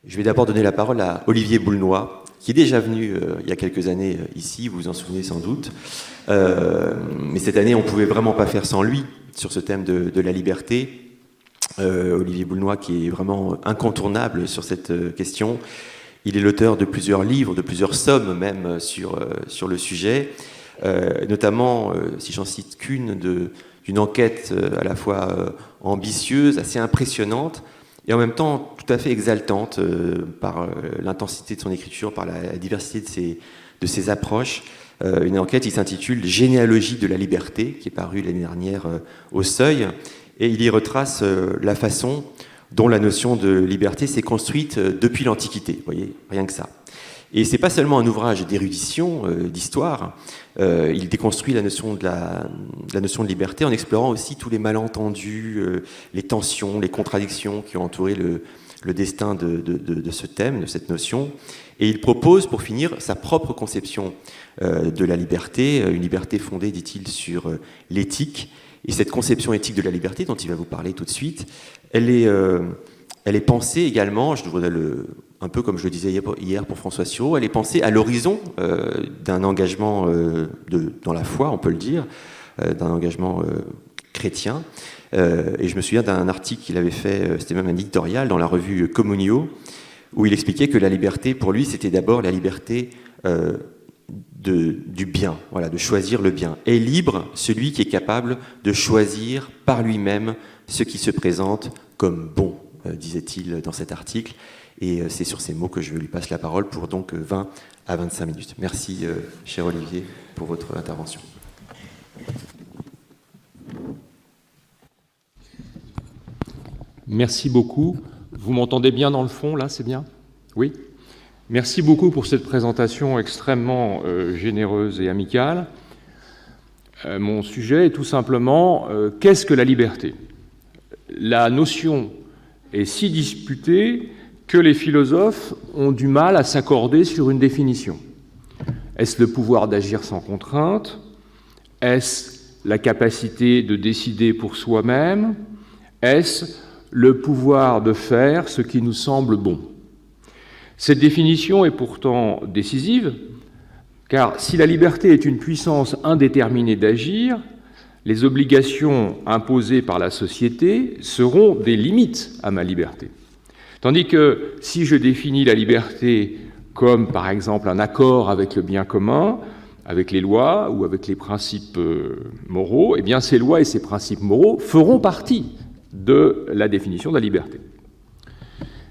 Je vais d'abord donner la parole à Olivier Boulnois, qui est déjà venu il y a quelques années ici, vous vous en souvenez sans doute. Mais cette année, on ne pouvait vraiment pas faire sans lui sur ce thème de la liberté. Olivier Boulnois, qui est vraiment incontournable sur cette question. Il est l'auteur de plusieurs livres, de plusieurs sommes même sur le sujet, notamment, si j'en cite qu'une, d'une enquête à la fois ambitieuse, assez impressionnante, et en même temps tout à fait exaltante par l'intensité de son écriture, par la diversité de ses approches. Une enquête qui s'intitule « Généalogie de la liberté », qui est parue l'année dernière au Seuil, et il y retrace la façon dont la notion de liberté s'est construite depuis l'Antiquité, vous voyez, rien que ça. Et c'est pas seulement un ouvrage d'érudition, d'histoire, il déconstruit la notion de liberté en explorant aussi tous les malentendus, les tensions, les contradictions qui ont entouré le destin de ce thème, de cette notion. Et il propose, pour finir, sa propre conception de la liberté, une liberté fondée, dit-il, sur l'éthique. Et cette conception éthique de la liberté, dont il va vous parler tout de suite, elle est pensée également, je voudrais un peu comme je le disais hier pour François Sureau, elle est pensée à l'horizon d'un engagement dans la foi, on peut le dire, d'un engagement chrétien. Et je me souviens d'un article qu'il avait fait, c'était même un éditorial dans la revue Communio, où il expliquait que la liberté, pour lui, c'était d'abord la liberté du bien, voilà, de choisir le bien. Est libre celui qui est capable de choisir par lui-même ce qui se présente comme bon, disait-il dans cet article. Et c'est sur ces mots que je lui passe la parole pour donc 20 à 25 minutes. Merci, cher Olivier, pour votre intervention. Merci beaucoup. Vous m'entendez bien dans le fond, là, c'est bien? Oui? Merci beaucoup pour cette présentation extrêmement généreuse et amicale. Mon sujet est tout simplement qu'est-ce que la liberté? La notion est si disputée que les philosophes ont du mal à s'accorder sur une définition. Est-ce le pouvoir d'agir sans contrainte? Est-ce la capacité de décider pour soi-même? Est-ce le pouvoir de faire ce qui nous semble bon? Cette définition est pourtant décisive, car si la liberté est une puissance indéterminée d'agir, les obligations imposées par la société seront des limites à ma liberté. Tandis que si je définis la liberté comme, par exemple, un accord avec le bien commun, avec les lois ou avec les principes moraux, eh bien ces lois et ces principes moraux feront partie de la définition de la liberté.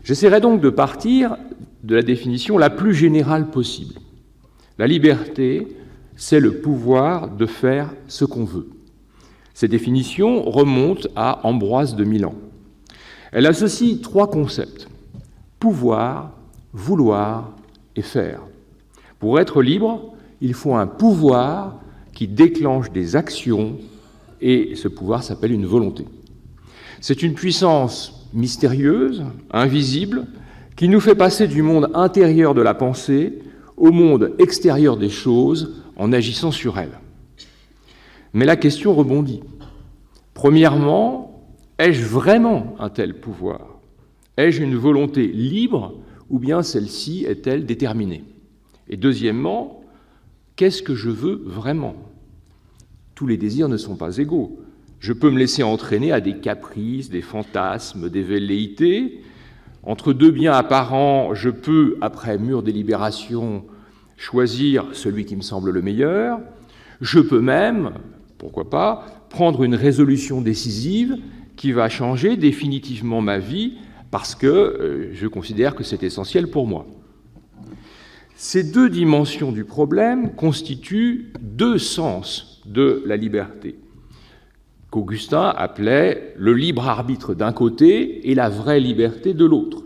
J'essaierai donc de partir de la définition la plus générale possible. La liberté, c'est le pouvoir de faire ce qu'on veut. Cette définition remonte à Ambroise de Milan. Elle associe trois concepts: pouvoir, vouloir et faire. Pour être libre, il faut un pouvoir qui déclenche des actions, et ce pouvoir s'appelle une volonté. C'est une puissance mystérieuse, invisible, qui nous fait passer du monde intérieur de la pensée au monde extérieur des choses en agissant sur elles. Mais la question rebondit. Premièrement, ai-je vraiment un tel pouvoir? Ai-je une volonté libre ou bien celle-ci est-elle déterminée? Et deuxièmement, qu'est-ce que je veux vraiment? Tous les désirs ne sont pas égaux. Je peux me laisser entraîner à des caprices, des fantasmes, des velléités. Entre deux biens apparents, je peux, après mûre délibération, choisir celui qui me semble le meilleur. Je peux même, pourquoi pas, prendre une résolution décisive qui va changer définitivement ma vie parce que je considère que c'est essentiel pour moi. Ces deux dimensions du problème constituent deux sens de la liberté, qu'Augustin appelait le libre arbitre d'un côté et la vraie liberté de l'autre.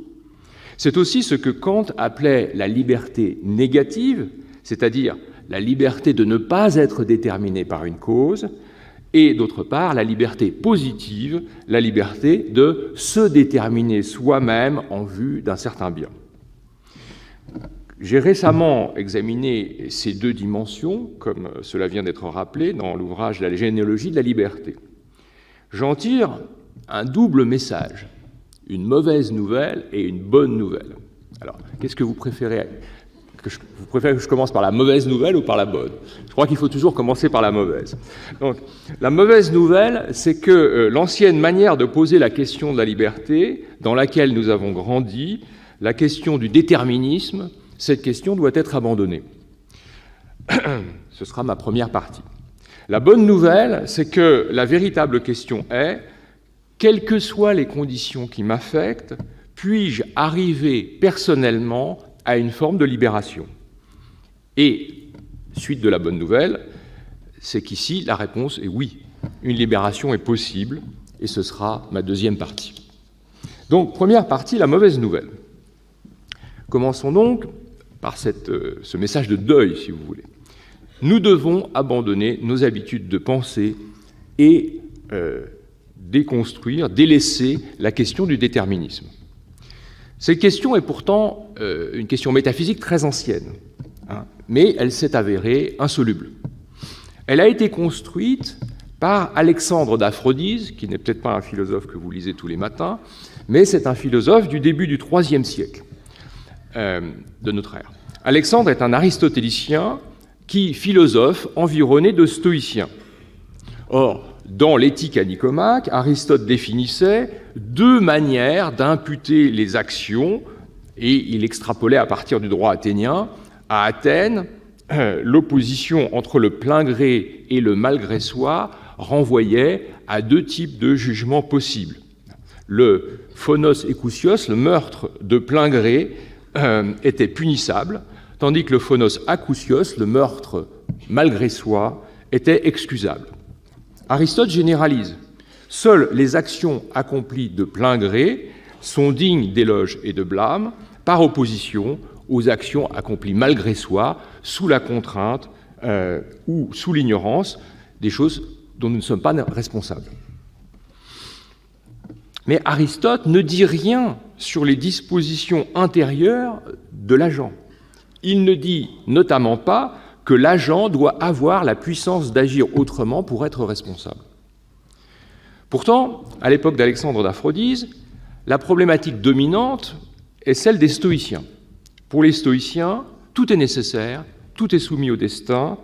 C'est aussi ce que Kant appelait la liberté négative, c'est-à-dire la liberté de ne pas être déterminé par une cause, et d'autre part la liberté positive, la liberté de se déterminer soi-même en vue d'un certain bien. J'ai récemment examiné ces deux dimensions, comme cela vient d'être rappelé dans l'ouvrage « La généalogie de la liberté ». J'en tire un double message, une mauvaise nouvelle et une bonne nouvelle. Alors, qu'est-ce que vous préférez? Vous préférez que je commence par la mauvaise nouvelle ou par la bonne? Je crois qu'il faut toujours commencer par la mauvaise. Donc, la mauvaise nouvelle, c'est que l'ancienne manière de poser la question de la liberté, dans laquelle nous avons grandi, la question du déterminisme, cette question doit être abandonnée. Ce sera ma première partie. La bonne nouvelle, c'est que la véritable question est, quelles que soient les conditions qui m'affectent, puis-je arriver personnellement à une forme de libération? Et, suite de la bonne nouvelle, c'est qu'ici, la réponse est oui. Une libération est possible, et ce sera ma deuxième partie. Donc, première partie, la mauvaise nouvelle. Commençons donc par ce message de deuil, si vous voulez. Nous devons abandonner nos habitudes de pensée et déconstruire, délaisser la question du déterminisme. Cette question est pourtant une question métaphysique très ancienne, hein, mais elle s'est avérée insoluble. Elle a été construite par Alexandre d'Aphrodise, qui n'est peut-être pas un philosophe que vous lisez tous les matins, mais c'est un philosophe du début du IIIe siècle de notre ère. Alexandre est un aristotélicien qui philosophe environné de stoïciens. Or, dans l'Éthique à Nicomaque, Aristote définissait deux manières d'imputer les actions, et il extrapolait à partir du droit athénien. À Athènes, l'opposition entre le plein gré et le malgré soi renvoyait à deux types de jugements possibles. Le phonos ekousios, le meurtre de plein gré, était punissable, tandis que le phonos akousios, le meurtre malgré soi, était excusable. Aristote généralise. Seules les actions accomplies de plein gré sont dignes d'éloge et de blâme, par opposition aux actions accomplies malgré soi, sous la contrainte ou sous l'ignorance, des choses dont nous ne sommes pas responsables. Mais Aristote ne dit rien sur les dispositions intérieures de l'agent. Il ne dit notamment pas que l'agent doit avoir la puissance d'agir autrement pour être responsable. Pourtant, à l'époque d'Alexandre d'Aphrodise, la problématique dominante est celle des stoïciens. Pour les stoïciens, tout est nécessaire, tout est soumis au destin,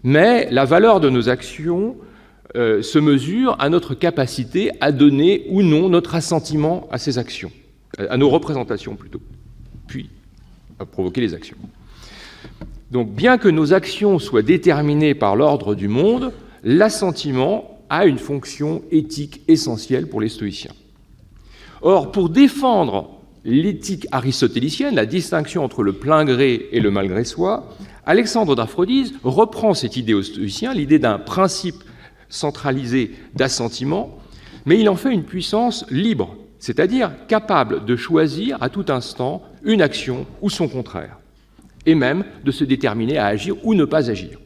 mais la valeur de nos actions se mesure à notre capacité à donner ou non notre assentiment à ces actions, à nos représentations plutôt, puis à provoquer les actions. Donc, bien que nos actions soient déterminées par l'ordre du monde, l'assentiment a une fonction éthique essentielle pour les stoïciens. Or, pour défendre l'éthique aristotélicienne, la distinction entre le plein gré et le malgré soi, Alexandre d'Aphrodise reprend cette idée aux stoïciens, l'idée d'un principe centralisé d'assentiment, mais il en fait une puissance libre, c'est-à-dire capable de choisir à tout instant une action ou son contraire, et même de se déterminer à agir ou ne pas agir.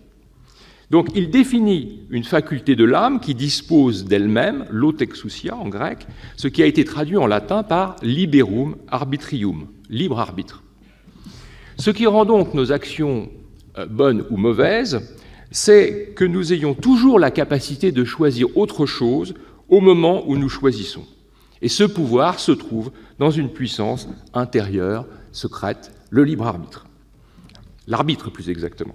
Donc il définit une faculté de l'âme qui dispose d'elle-même, l'autexousia en grec, ce qui a été traduit en latin par liberum arbitrium, libre arbitre. Ce qui rend donc nos actions bonnes ou mauvaises, c'est que nous ayons toujours la capacité de choisir autre chose au moment où nous choisissons. Et ce pouvoir se trouve dans une puissance intérieure, secrète, le libre arbitre. L'arbitre, plus exactement.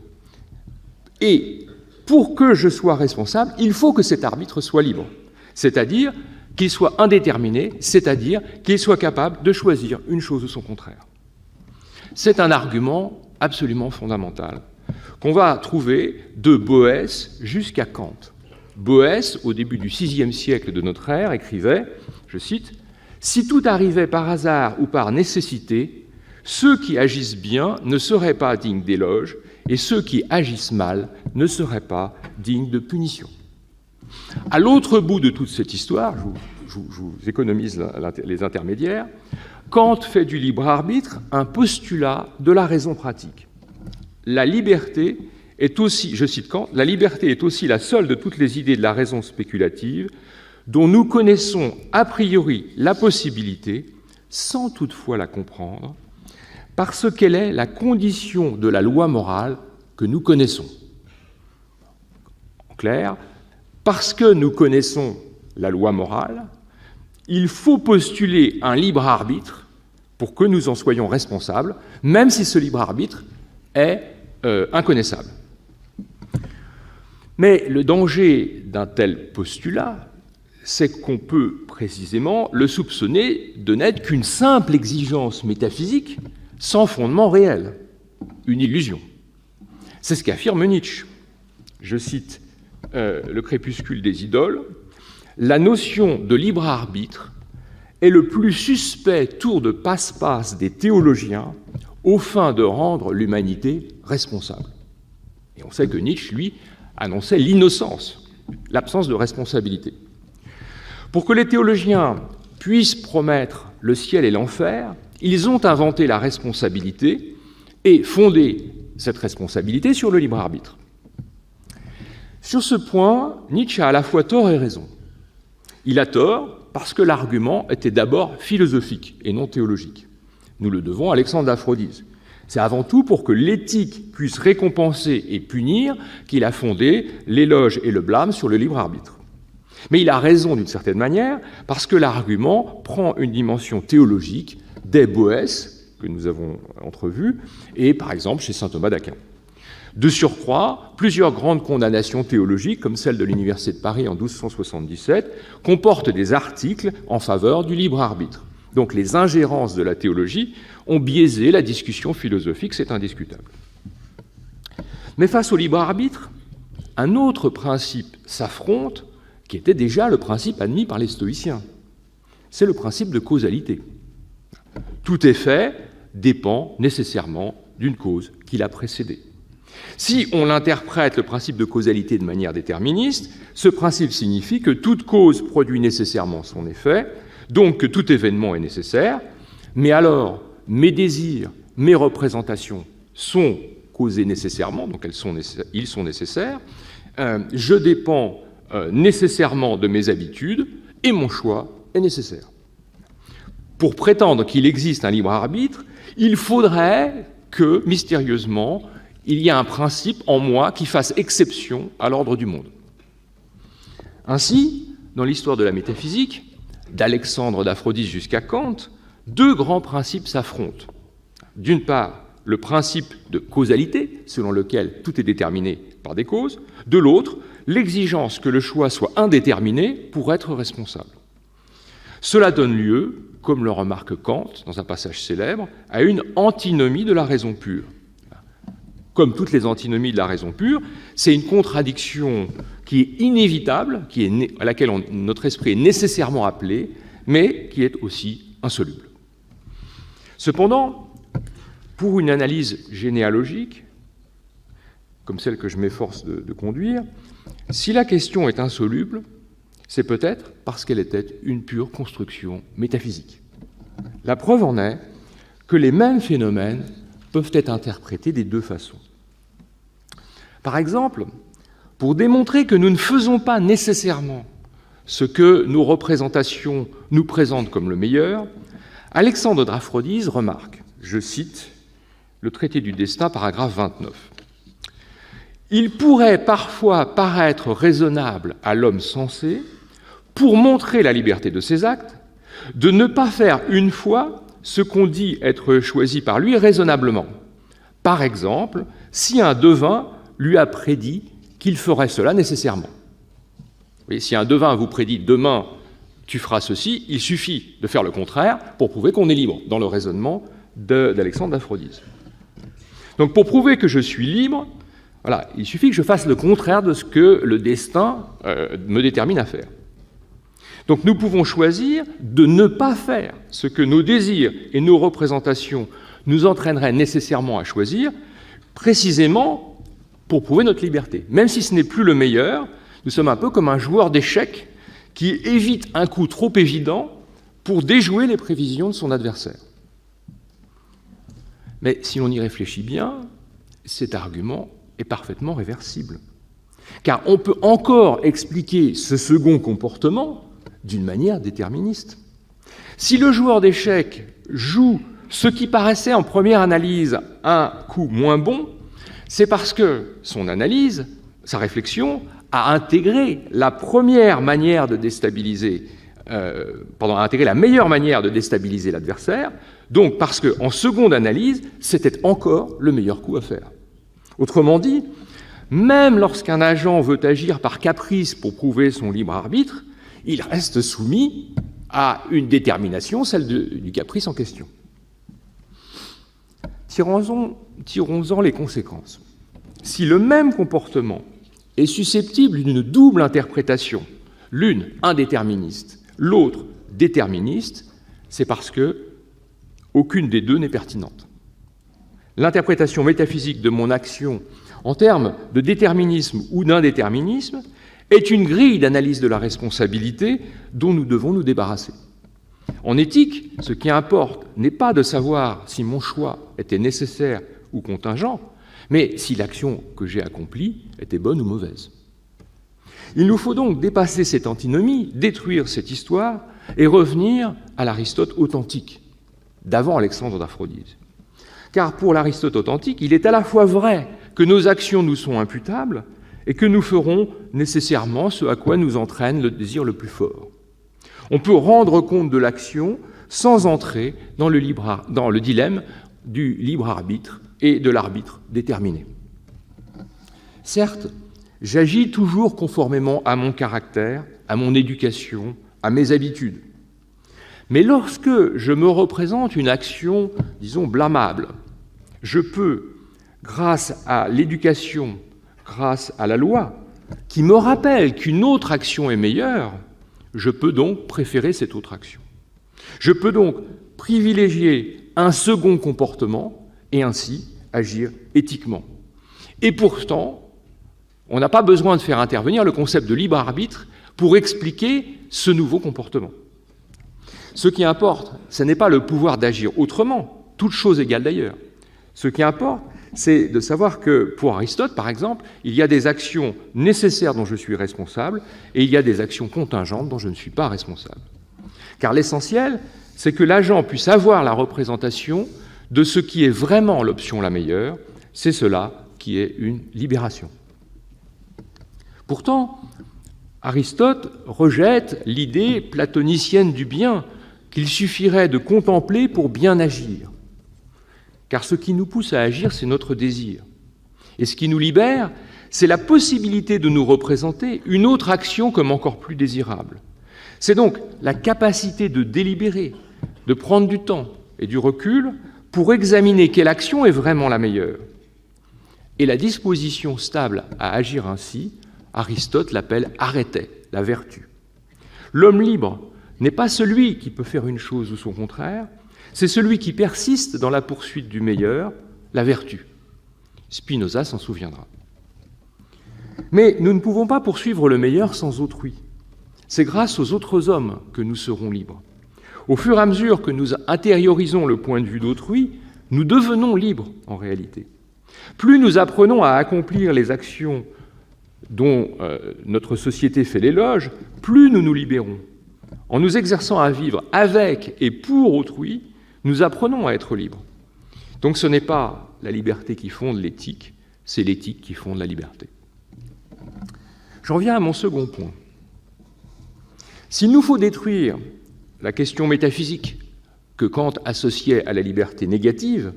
Et pour que je sois responsable, il faut que cet arbitre soit libre, c'est-à-dire qu'il soit indéterminé, c'est-à-dire qu'il soit capable de choisir une chose ou son contraire. C'est un argument absolument fondamental qu'on va trouver de Boès jusqu'à Kant. Boès, au début du VIe siècle de notre ère, écrivait, je cite, « Si tout arrivait par hasard ou par nécessité, ceux qui agissent bien ne seraient pas dignes d'éloge, et ceux qui agissent mal ne seraient pas dignes de punition. » À l'autre bout de toute cette histoire, je vous économise les intermédiaires, Kant fait du libre arbitre un postulat de la raison pratique. La liberté est aussi, je cite Kant, « La liberté est aussi la seule de toutes les idées de la raison spéculative dont nous connaissons a priori la possibilité, sans toutefois la comprendre, parce qu'elle est la condition de la loi morale que nous connaissons. » En clair, parce que nous connaissons la loi morale, il faut postuler un libre arbitre pour que nous en soyons responsables, même si ce libre arbitre est inconnaissable. Mais le danger d'un tel postulat, c'est qu'on peut précisément le soupçonner de n'être qu'une simple exigence métaphysique sans fondement réel, une illusion. C'est ce qu'affirme Nietzsche. Je cite Le crépuscule des idoles. « La notion de libre arbitre est le plus suspect tour de passe-passe des théologiens aux fins de rendre l'humanité responsable. » Et on sait que Nietzsche, lui, annonçait l'innocence, l'absence de responsabilité. Pour que les théologiens puissent promettre le ciel et l'enfer, ils ont inventé la responsabilité et fondé cette responsabilité sur le libre arbitre. Sur ce point, Nietzsche a à la fois tort et raison. Il a tort parce que l'argument était d'abord philosophique et non théologique. Nous le devons à Alexandre d'Aphrodise. C'est avant tout pour que l'éthique puisse récompenser et punir qu'il a fondé l'éloge et le blâme sur le libre arbitre. Mais il a raison d'une certaine manière parce que l'argument prend une dimension théologique dès Boès, que nous avons entrevu, et par exemple chez saint Thomas d'Aquin. De surcroît, plusieurs grandes condamnations théologiques, comme celle de l'Université de Paris en 1277, comportent des articles en faveur du libre arbitre. Donc les ingérences de la théologie ont biaisé la discussion philosophique, c'est indiscutable. Mais face au libre arbitre, un autre principe s'affronte, qui était déjà le principe admis par les stoïciens. C'est le principe de causalité. Tout effet dépend nécessairement d'une cause qui l'a précédé. Si on l'interprète, le principe de causalité, de manière déterministe, ce principe signifie que toute cause produit nécessairement son effet, donc que tout événement est nécessaire, mais alors mes désirs, mes représentations sont causés nécessairement, donc ils sont nécessaires, je dépends nécessairement de mes habitudes, et mon choix est nécessaire. Pour prétendre qu'il existe un libre arbitre, il faudrait que, mystérieusement, il y ait un principe en moi qui fasse exception à l'ordre du monde. Ainsi, dans l'histoire de la métaphysique, d'Alexandre d'Aphrodise jusqu'à Kant, deux grands principes s'affrontent. D'une part, le principe de causalité, selon lequel tout est déterminé par des causes, de l'autre, l'exigence que le choix soit indéterminé pour être responsable. Cela donne lieu, comme le remarque Kant dans un passage célèbre, à une antinomie de la raison pure. Comme toutes les antinomies de la raison pure, c'est une contradiction qui est inévitable, à laquelle notre esprit est nécessairement appelé, mais qui est aussi insoluble. Cependant, pour une analyse généalogique, comme celle que je m'efforce de conduire, si la question est insoluble, c'est peut-être parce qu'elle était une pure construction métaphysique. La preuve en est que les mêmes phénomènes peuvent être interprétés des deux façons. Par exemple, pour démontrer que nous ne faisons pas nécessairement ce que nos représentations nous présentent comme le meilleur, Alexandre d'Aphrodise remarque, je cite le Traité du Destin, paragraphe 29. « Il pourrait parfois paraître raisonnable à l'homme sensé, pour montrer la liberté de ses actes, de ne pas faire une fois ce qu'on dit être choisi par lui raisonnablement. Par exemple, si un devin lui a prédit qu'il ferait cela nécessairement. Et si un devin vous prédit demain tu feras ceci, il suffit de faire le contraire pour prouver qu'on est libre, dans le raisonnement d'Alexandre d'Aphrodise. Donc pour prouver que je suis libre, voilà, il suffit que je fasse le contraire de ce que le destin me détermine à faire. Donc nous pouvons choisir de ne pas faire ce que nos désirs et nos représentations nous entraîneraient nécessairement à choisir, précisément pour prouver notre liberté. Même si ce n'est plus le meilleur, nous sommes un peu comme un joueur d'échecs qui évite un coup trop évident pour déjouer les prévisions de son adversaire. Mais si l'on y réfléchit bien, cet argument est parfaitement réversible. Car on peut encore expliquer ce second comportement d'une manière déterministe. Si le joueur d'échecs joue ce qui paraissait en première analyse un coup moins bon, c'est parce que son analyse, sa réflexion, a intégré la première manière de déstabiliser la meilleure manière de déstabiliser l'adversaire, donc parce qu'en seconde analyse, c'était encore le meilleur coup à faire. Autrement dit, même lorsqu'un agent veut agir par caprice pour prouver son libre arbitre, il reste soumis à une détermination, celle du caprice en question. Tirons-en les conséquences. Si le même comportement est susceptible d'une double interprétation, l'une indéterministe, l'autre déterministe, c'est parce que aucune des deux n'est pertinente. L'interprétation métaphysique de mon action en termes de déterminisme ou d'indéterminisme est une grille d'analyse de la responsabilité dont nous devons nous débarrasser. En éthique, ce qui importe n'est pas de savoir si mon choix était nécessaire ou contingent, mais si l'action que j'ai accomplie était bonne ou mauvaise. Il nous faut donc dépasser cette antinomie, détruire cette histoire et revenir à l'Aristote authentique, d'avant Alexandre d'Aphrodise. Car pour l'Aristote authentique, il est à la fois vrai que nos actions nous sont imputables et que nous ferons nécessairement ce à quoi nous entraîne le désir le plus fort. On peut rendre compte de l'action sans entrer dans le dilemme du libre arbitre et de l'arbitre déterminé. Certes, j'agis toujours conformément à mon caractère, à mon éducation, à mes habitudes. Mais lorsque je me représente une action, disons, blâmable, je peux, grâce à l'éducation, grâce à la loi, qui me rappelle qu'une autre action est meilleure, je peux donc préférer cette autre action. Je peux donc privilégier un second comportement et ainsi agir éthiquement. Et pourtant, on n'a pas besoin de faire intervenir le concept de libre arbitre pour expliquer ce nouveau comportement. Ce qui importe, ce n'est pas le pouvoir d'agir autrement, toute chose égale d'ailleurs. Ce qui importe, c'est de savoir que, pour Aristote, par exemple, il y a des actions nécessaires dont je suis responsable et il y a des actions contingentes dont je ne suis pas responsable. Car l'essentiel, c'est que l'agent puisse avoir la représentation de ce qui est vraiment l'option la meilleure, c'est cela qui est une libération. Pourtant, Aristote rejette l'idée platonicienne du bien qu'il suffirait de contempler pour bien agir. Car ce qui nous pousse à agir, c'est notre désir. Et ce qui nous libère, c'est la possibilité de nous représenter une autre action comme encore plus désirable. C'est donc la capacité de délibérer, de prendre du temps et du recul pour examiner quelle action est vraiment la meilleure. Et la disposition stable à agir ainsi, Aristote l'appelle arete, la vertu. L'homme libre n'est pas celui qui peut faire une chose ou son contraire, c'est celui qui persiste dans la poursuite du meilleur, la vertu. Spinoza s'en souviendra. Mais nous ne pouvons pas poursuivre le meilleur sans autrui. C'est grâce aux autres hommes que nous serons libres. Au fur et à mesure que nous intériorisons le point de vue d'autrui, nous devenons libres en réalité. Plus nous apprenons à accomplir les actions dont notre société fait l'éloge, plus nous nous libérons. En nous exerçant à vivre avec et pour autrui, nous apprenons à être libres. Donc ce n'est pas la liberté qui fonde l'éthique, c'est l'éthique qui fonde la liberté. J'en viens à mon second point. S'il nous faut détruire la question métaphysique que Kant associait à la liberté négative,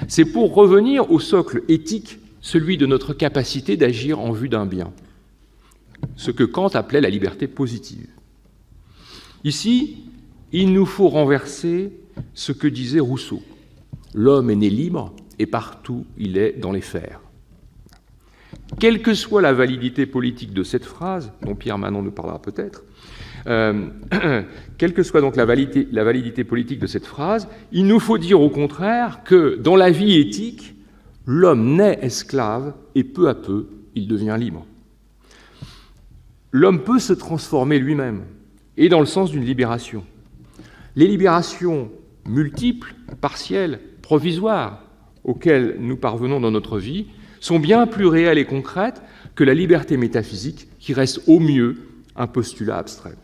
c'est pour revenir au socle éthique, celui de notre capacité d'agir en vue d'un bien, ce que Kant appelait la liberté positive. Ici, il nous faut renverser ce que disait Rousseau. L'homme est né libre et partout il est dans les fers. Quelle que soit la validité politique de cette phrase, dont Pierre Manon nous parlera peut-être, quelle que soit donc la validité politique de cette phrase, il nous faut dire au contraire que dans la vie éthique, l'homme naît esclave et peu à peu, il devient libre. L'homme peut se transformer lui-même, et dans le sens d'une libération. Les libérations multiples, partielles, provisoires, auxquelles nous parvenons dans notre vie, sont bien plus réelles et concrètes que la liberté métaphysique, qui reste au mieux un postulat abstrait.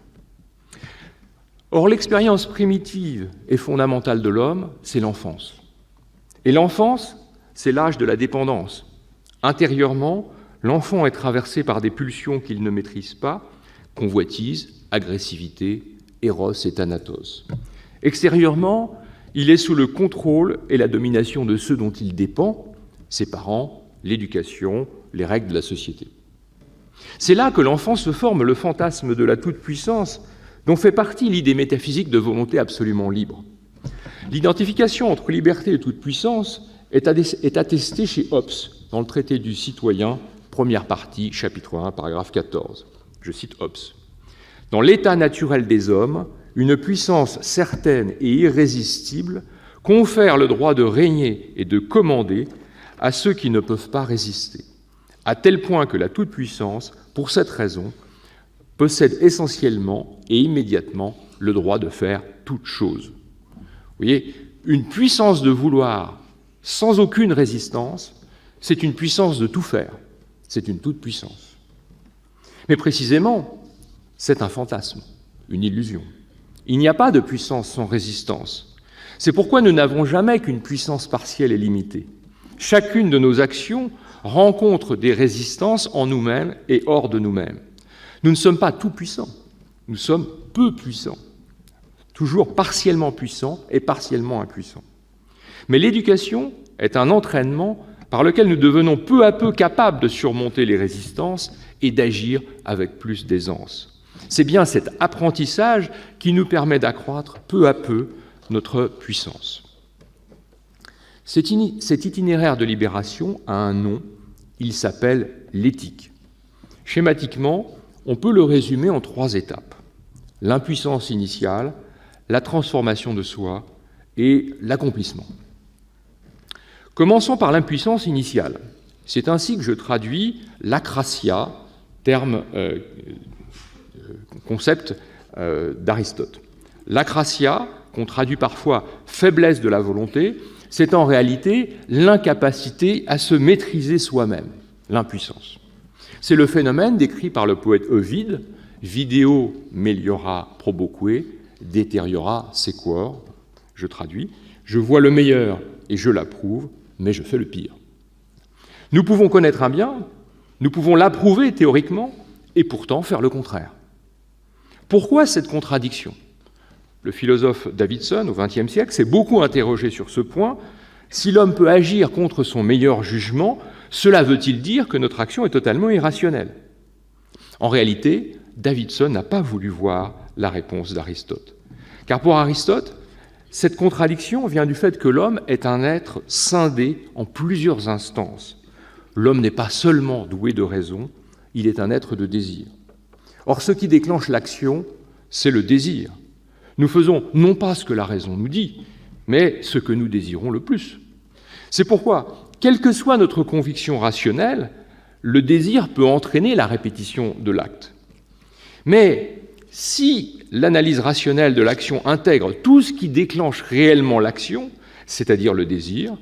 Or, l'expérience primitive et fondamentale de l'homme, c'est l'enfance. Et l'enfance, c'est l'âge de la dépendance. Intérieurement, l'enfant est traversé par des pulsions qu'il ne maîtrise pas, convoitise, agressivité, Eros et Thanatos. Extérieurement, il est sous le contrôle et la domination de ceux dont il dépend, ses parents, l'éducation, les règles de la société. C'est là que l'enfant se forme le fantasme de la toute-puissance, dont fait partie l'idée métaphysique de volonté absolument libre. L'identification entre liberté et toute-puissance est attestée chez Hobbes, dans le traité du citoyen, première partie, chapitre 1, paragraphe 14. Je cite Hobbes. « Dans l'état naturel des hommes, une puissance certaine et irrésistible confère le droit de régner et de commander à ceux qui ne peuvent pas résister, à tel point que la toute-puissance, pour cette raison, possède essentiellement et immédiatement le droit de faire toute chose. » Vous voyez, une puissance de vouloir sans aucune résistance, c'est une puissance de tout faire, c'est une toute-puissance. Mais précisément, c'est un fantasme, une illusion. Il n'y a pas de puissance sans résistance. C'est pourquoi nous n'avons jamais qu'une puissance partielle et limitée. Chacune de nos actions rencontre des résistances en nous-mêmes et hors de nous-mêmes. Nous ne sommes pas tout puissants, nous sommes peu puissants, toujours partiellement puissants et partiellement impuissants. Mais l'éducation est un entraînement par lequel nous devenons peu à peu capables de surmonter les résistances et d'agir avec plus d'aisance. C'est bien cet apprentissage qui nous permet d'accroître peu à peu notre puissance. Cet itinéraire de libération a un nom, il s'appelle l'éthique. Schématiquement, on peut le résumer en 3 étapes. L'impuissance initiale, la transformation de soi et l'accomplissement. Commençons par l'impuissance initiale. C'est ainsi que je traduis l'akrasia, concept d'Aristote. L'akrasia, qu'on traduit parfois faiblesse de la volonté, c'est en réalité l'incapacité à se maîtriser soi-même, l'impuissance. C'est le phénomène décrit par le poète Ovide, vidéo meliora proboque, deteriora sequor, je traduis, je vois le meilleur et je l'approuve, mais je fais le pire. Nous pouvons connaître un bien, nous pouvons l'approuver théoriquement, et pourtant faire le contraire. Pourquoi cette contradiction ? Le philosophe Davidson, au XXe siècle, s'est beaucoup interrogé sur ce point. Si l'homme peut agir contre son meilleur jugement, cela veut-il dire que notre action est totalement irrationnelle ? En réalité, Davidson n'a pas voulu voir la réponse d'Aristote. Car pour Aristote, cette contradiction vient du fait que l'homme est un être scindé en plusieurs instances. L'homme n'est pas seulement doué de raison, il est un être de désir. Or, ce qui déclenche l'action, c'est le désir. Nous faisons non pas ce que la raison nous dit, mais ce que nous désirons le plus. C'est pourquoi, quelle que soit notre conviction rationnelle, le désir peut entraîner la répétition de l'acte. Mais si l'analyse rationnelle de l'action intègre tout ce qui déclenche réellement l'action, c'est-à-dire le désir,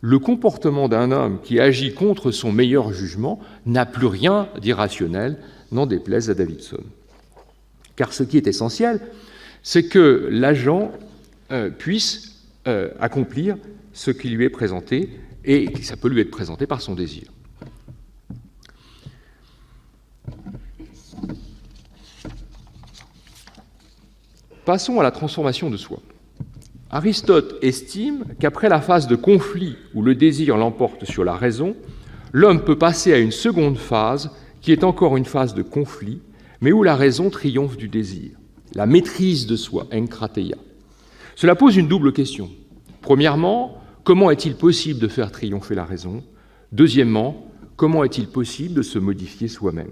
le comportement d'un homme qui agit contre son meilleur jugement n'a plus rien d'irrationnel, n'en déplaise à Davidson. Car ce qui est essentiel, c'est que l'agent puisse accomplir ce qui lui est présenté, et ça peut lui être présenté par son désir. Passons à la transformation de soi. Aristote estime qu'après la phase de conflit où le désir l'emporte sur la raison, l'homme peut passer à une seconde phase qui est encore une phase de conflit, mais où la raison triomphe du désir. La maîtrise de soi, enkrateia. Cela pose une double question. Premièrement, comment est-il possible de faire triompher la raison ? Deuxièmement, comment est-il possible de se modifier soi-même ?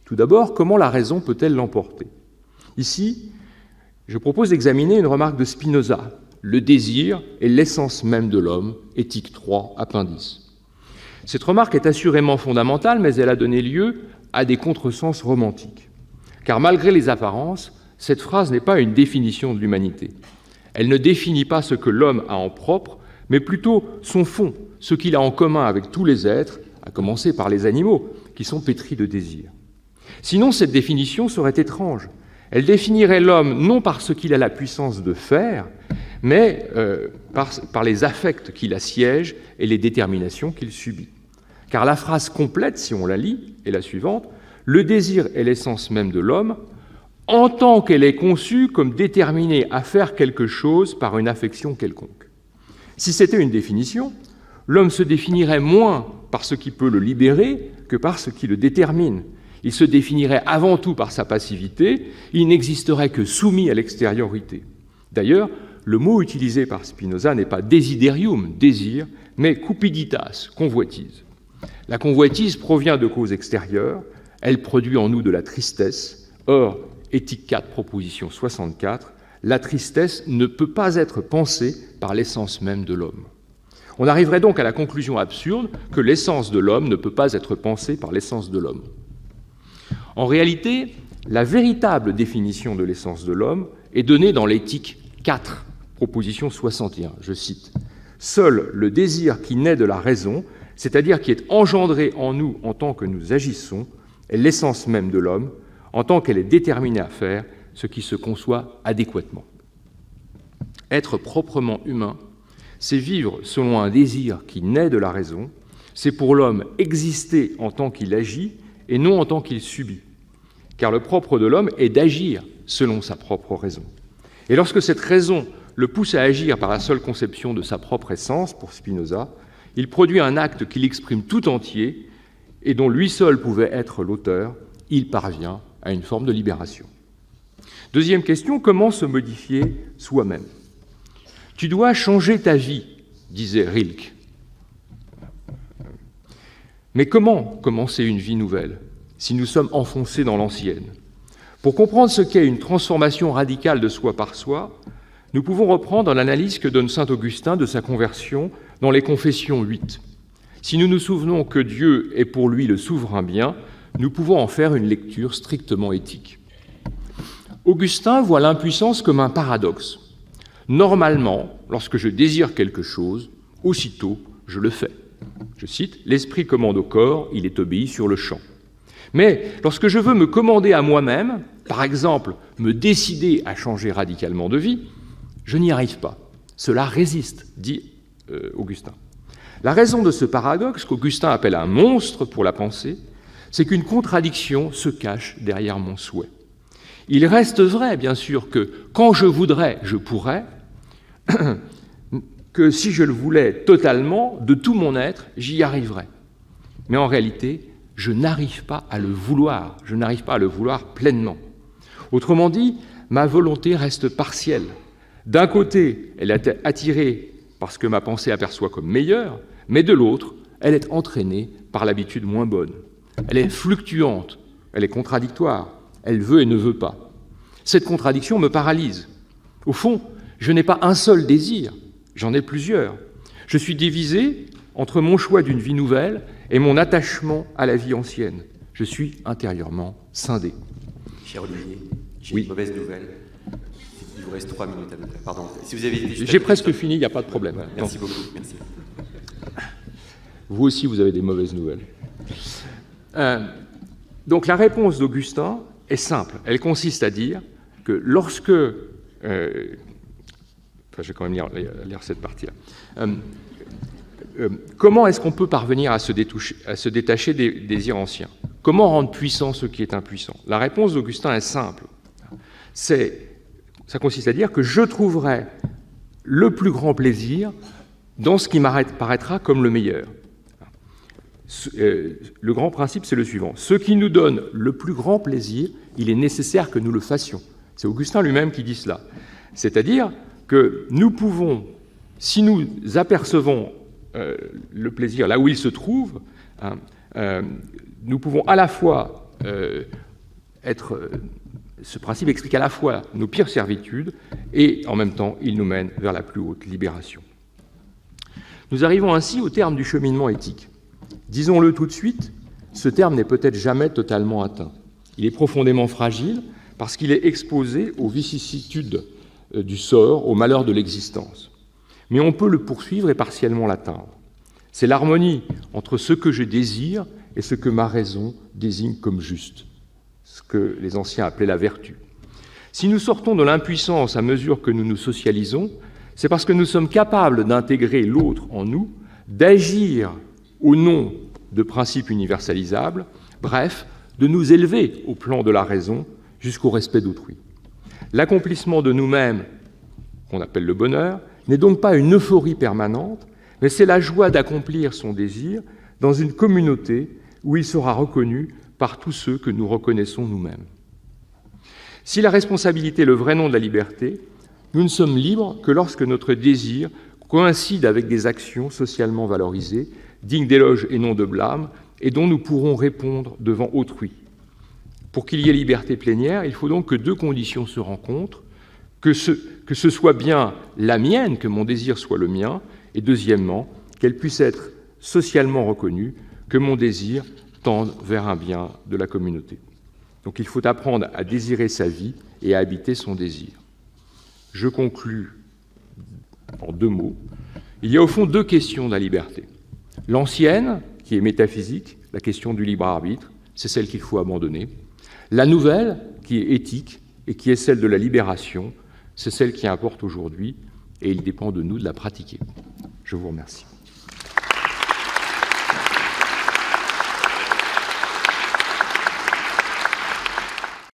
Tout d'abord, comment la raison peut-elle l'emporter ? Ici, je propose d'examiner une remarque de Spinoza. Le désir est l'essence même de l'homme, Éthique 3, appendice. Cette remarque est assurément fondamentale, mais elle a donné lieu à des contresens romantiques. Car malgré les apparences, cette phrase n'est pas une définition de l'humanité. Elle ne définit pas ce que l'homme a en propre, mais plutôt son fond, ce qu'il a en commun avec tous les êtres, à commencer par les animaux, qui sont pétris de désir. Sinon, cette définition serait étrange. Elle définirait l'homme non par ce qu'il a la puissance de faire, mais par les affects qui l'assiègent et les déterminations qu'il subit. Car la phrase complète, si on la lit, est la suivante : « Le désir est l'essence même de l'homme, en tant qu'elle est conçue comme déterminée à faire quelque chose par une affection quelconque. Si c'était une définition, l'homme se définirait moins par ce qui peut le libérer que par ce qui le détermine. Il se définirait avant tout par sa passivité, il n'existerait que soumis à l'extériorité. D'ailleurs, le mot utilisé par Spinoza n'est pas desiderium, désir, mais cupiditas, convoitise. La convoitise provient de causes extérieures, elle produit en nous de la tristesse. Or, Éthique 4, proposition 64, la tristesse ne peut pas être pensée par l'essence même de l'homme. On arriverait donc à la conclusion absurde que l'essence de l'homme ne peut pas être pensée par l'essence de l'homme. En réalité, la véritable définition de l'essence de l'homme est donnée dans l'Éthique 4, proposition 61, je cite. « Seul le désir qui naît de la raison, c'est-à-dire qui est engendré en nous en tant que nous agissons, est l'essence même de l'homme, en tant qu'elle est déterminée à faire ce qui se conçoit adéquatement. » Être proprement humain, c'est vivre selon un désir qui naît de la raison, c'est pour l'homme exister en tant qu'il agit et non en tant qu'il subit. Car le propre de l'homme est d'agir selon sa propre raison. Et lorsque cette raison le pousse à agir par la seule conception de sa propre essence, pour Spinoza, il produit un acte qu'il exprime tout entier et dont lui seul pouvait être l'auteur, il parvient à une forme de libération. Deuxième question, comment se modifier soi-même ? Tu dois changer ta vie, disait Rilke. Mais comment commencer une vie nouvelle si nous sommes enfoncés dans l'ancienne ? Pour comprendre ce qu'est une transformation radicale de soi par soi, nous pouvons reprendre l'analyse que donne saint Augustin de sa conversion dans les Confessions 8. Si nous nous souvenons que Dieu est pour lui le souverain bien, nous pouvons en faire une lecture strictement éthique. Augustin voit l'impuissance comme un paradoxe. Normalement, lorsque je désire quelque chose, aussitôt je le fais. Je cite, « L'esprit commande au corps, il est obéi sur le champ. » Mais lorsque je veux me commander à moi-même, par exemple, me décider à changer radicalement de vie, je n'y arrive pas. Cela résiste, dit Augustin. La raison de ce paradoxe, qu'Augustin appelle un monstre pour la pensée, c'est qu'une contradiction se cache derrière mon souhait. Il reste vrai, bien sûr, que quand je voudrais, je pourrais, que si je le voulais totalement, de tout mon être, j'y arriverais. Mais en réalité, je n'arrive pas à le vouloir, je n'arrive pas à le vouloir pleinement. Autrement dit, ma volonté reste partielle. D'un côté, elle est attirée par ce que ma pensée aperçoit comme meilleur, mais de l'autre, elle est entraînée par l'habitude moins bonne. Elle est fluctuante, elle est contradictoire, elle veut et ne veut pas. Cette contradiction me paralyse. Au fond, je n'ai pas un seul désir, j'en ai plusieurs. Je suis divisé entre mon choix d'une vie nouvelle et mon attachement à la vie ancienne. Je suis intérieurement scindé. Cher Olivier, j'ai une mauvaise nouvelle. Il vous reste 3 minutes à peu près. Pardon. Si vous avez J'ai presque fini, il n'y a pas de problème. Voilà, merci beaucoup. Merci. Vous aussi, vous avez des mauvaises nouvelles. Donc la réponse d'Augustin est simple. Elle consiste à dire que lorsque... je vais quand même lire cette partie-là. Comment est-ce qu'on peut parvenir à se détacher des désirs anciens ? Comment rendre puissant ce qui est impuissant ? La réponse d'Augustin est simple. Ça consiste à dire que je trouverai le plus grand plaisir dans ce qui m'apparaîtra comme le meilleur. Le grand principe, c'est le suivant. Ce qui nous donne le plus grand plaisir, il est nécessaire que nous le fassions. C'est Augustin lui-même qui dit cela. C'est-à-dire que nous pouvons, si nous apercevons le plaisir là où il se trouve, nous pouvons à la fois ce principe explique à la fois nos pires servitudes et en même temps il nous mène vers la plus haute libération. Nous arrivons ainsi au terme du cheminement éthique. Disons-le tout de suite, ce terme n'est peut-être jamais totalement atteint. Il est profondément fragile parce qu'il est exposé aux vicissitudes du sort, aux malheurs de l'existence. Mais on peut le poursuivre et partiellement l'atteindre. C'est l'harmonie entre ce que je désire et ce que ma raison désigne comme juste, ce que les anciens appelaient la vertu. Si nous sortons de l'impuissance à mesure que nous nous socialisons, c'est parce que nous sommes capables d'intégrer l'autre en nous, d'agir au nom de principes universalisables, bref, de nous élever au plan de la raison jusqu'au respect d'autrui. L'accomplissement de nous-mêmes, qu'on appelle le bonheur, n'est donc pas une euphorie permanente, mais c'est la joie d'accomplir son désir dans une communauté où il sera reconnu par tous ceux que nous reconnaissons nous-mêmes. Si la responsabilité est le vrai nom de la liberté, nous ne sommes libres que lorsque notre désir coïncide avec des actions socialement valorisées, dignes d'éloge et non de blâme, et dont nous pourrons répondre devant autrui. Pour qu'il y ait liberté plénière, il faut donc que deux conditions se rencontrent, que ce soit bien la mienne, que mon désir soit le mien, et deuxièmement, qu'elle puisse être socialement reconnue, que mon désir tende vers un bien de la communauté. Donc il faut apprendre à désirer sa vie et à habiter son désir. Je conclus en 2 mots. Il y a au fond 2 questions de la liberté. L'ancienne, qui est métaphysique, la question du libre arbitre, c'est celle qu'il faut abandonner. La nouvelle, qui est éthique et qui est celle de la libération, c'est celle qui importe aujourd'hui et il dépend de nous de la pratiquer. Je vous remercie.